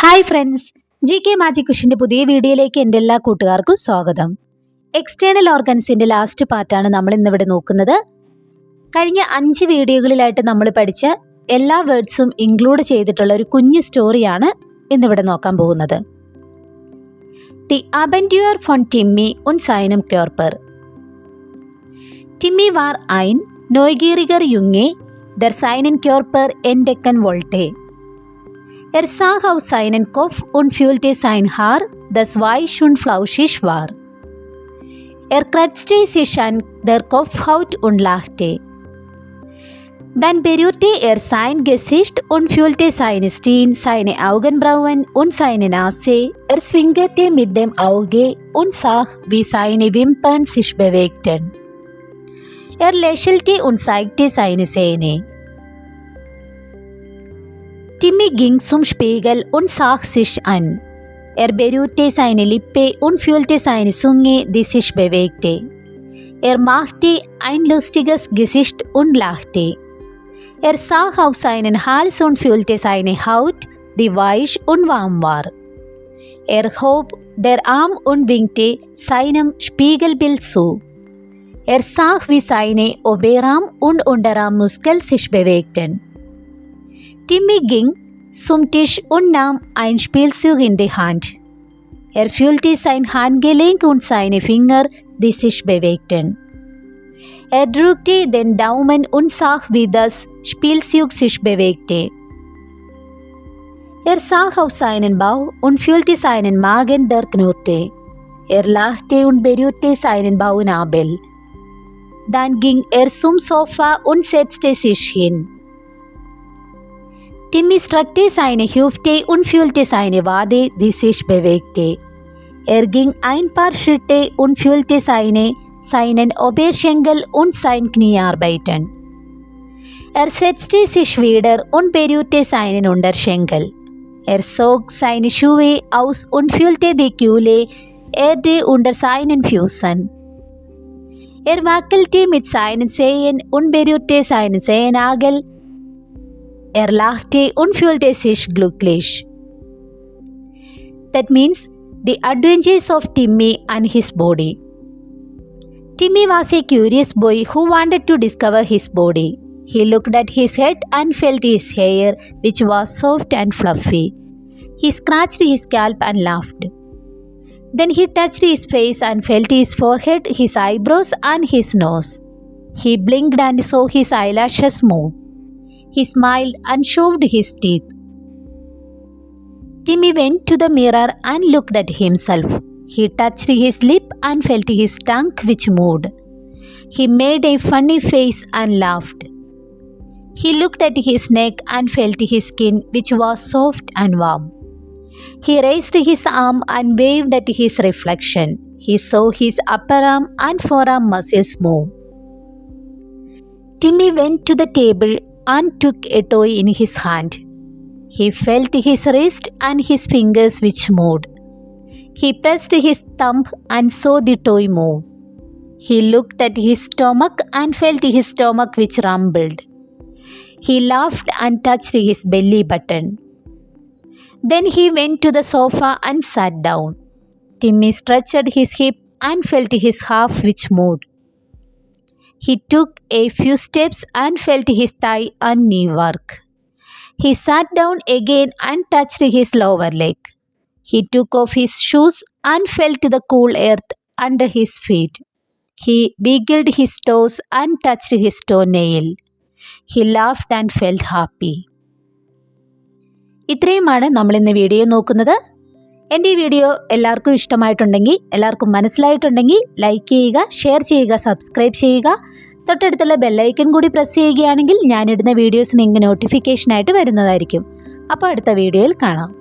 Hi friends, GK magic ക്വസ്റ്റിൻ്റെ പുതിയ വീഡിയോയിലേക്ക് എൻ്റെ എല്ലാ കൂട്ടുകാർക്കും സ്വാഗതം. എക്സ്റ്റേണൽ ഓർഗൻസിൻ്റെ ലാസ്റ്റ് പാർട്ടാണ് നമ്മൾ ഇന്നിവിടെ നോക്കുന്നത്. കഴിഞ്ഞ 5 വീഡിയോകളിലായിട്ട് നമ്മൾ പഠിച്ച എല്ലാ വേർഡ്സും ഇൻക്ലൂഡ് ചെയ്തിട്ടുള്ള ഒരു കുഞ്ഞു സ്റ്റോറിയാണ് ഇന്നിവിടെ നോക്കാൻ പോകുന്നത്. ദി അബൻഡ്യൂർ ഫോൺ Timmy und seinem Körper. Timmy war ein neugieriger Junge, der seinen Körper entdecken wollte. Sah auf seinen Kopf und fühlte sein Haar, das weich und flauschig war. Kratzte sich an der Kopfhaut und lachte. Dann berührte sein Gesicht und fühlte seine Stirn, seine Augenbrauen und seine Nase. Zwinkerte mit dem Auge und sah, wie seine Wimpern sich bewegten. Lächelte und zeigte seine Zähne. Timmy ging zum Spiegel und sah sich an. Berührte seine Lippe und fühlte seine Zunge, die sich bewegte. Machte ein lustiges Gesicht und lachte. Sah auf seinen Hals und fühlte seine Haut, die weich und warm war. Hob den Arm und winkte seinem Spiegelbild zu. Sah, wie seine Oberarm und Unterarmmuskeln sich bewegten. Timmy ging zum Tisch und nahm ein Spielzeug in die Hand. Fühlte sein Handgelenk und seine Finger, die sich bewegten. Drückte den Daumen und sah, wie das Spielzeug sich bewegte. Sah auf seinen Bauch und fühlte seinen Magen, der knurrte. Lachte und berührte seinen Bauchnabel. Dann ging zum Sofa und setzte sich hin. Timmy streckte seine Hüfte und fühlte seine Wade, die sich bewegte. Ging ein paar Schritte und fühlte seinen Oberschenkel und sein Knie arbeiten. Setzte sich wieder und berührte seinen Unterschenkel. Zog seine Schuhe aus und fühlte die kühle Erde unter seinen Füßen. Wackelte mit seinen Zehen und berührte seinen Zehennagel. Lachte und fühlte sich glücklich. That means the adventures of Timmy and his body. Timmy was a curious boy who wanted to discover his body. He looked at his head and felt his hair, which was soft and fluffy. He scratched his scalp and laughed. Then he touched his face and felt his forehead, his eyebrows and his nose. He blinked and saw his eyelashes move. He smiled and showed his teeth. Timmy went to the mirror and looked at himself. He touched his lip and felt his tongue, which moved. He made a funny face and laughed. He looked at his neck and felt his skin, which was soft and warm. He raised his arm and waved at his reflection. He saw his upper arm and forearm muscles move. Timmy went to the table and took a toy in his hand. He felt his wrist and his fingers, which moved. He pressed his thumb and saw the toy move. He looked at his stomach and felt his stomach, which rumbled. He laughed and touched his belly button. Then he went to the sofa and sat down. Timmy stretched his hip and felt his calf, which moved. He took a few steps and felt his thigh and knee work. He sat down again and touched his lower leg. He took off his shoes and felt the cool earth under his feet. He wiggled his toes and touched his toenail. He laughed and felt happy. ഇത്രയുമാണ് നമ്മൾ ഇന്ന് video നോക്കുന്നത്. എൻ്റെ ഈ video എല്ലാവർക്കും ഇഷ്ടമായിട്ടുണ്ടെങ്കിൽ, എല്ലാവർക്കും മനസ്സിലായിട്ടുണ്ടെങ്കിൽ like ചെയ്യുക, ഷെയർ ചെയ്യുക, സബ്സ്ക്രൈബ് ചെയ്യുക. തൊട്ടടുത്തുള്ള ബെല്ലൈക്കൺ കൂടി പ്രസ് ചെയ്യുകയാണെങ്കിൽ ഞാനിടുന്ന വീഡിയോസ് നിങ്ങൾക്ക് നോട്ടിഫിക്കേഷനായിട്ട് വരുന്നതായിരിക്കും. അപ്പോൾ അടുത്ത വീഡിയോയിൽ കാണാം.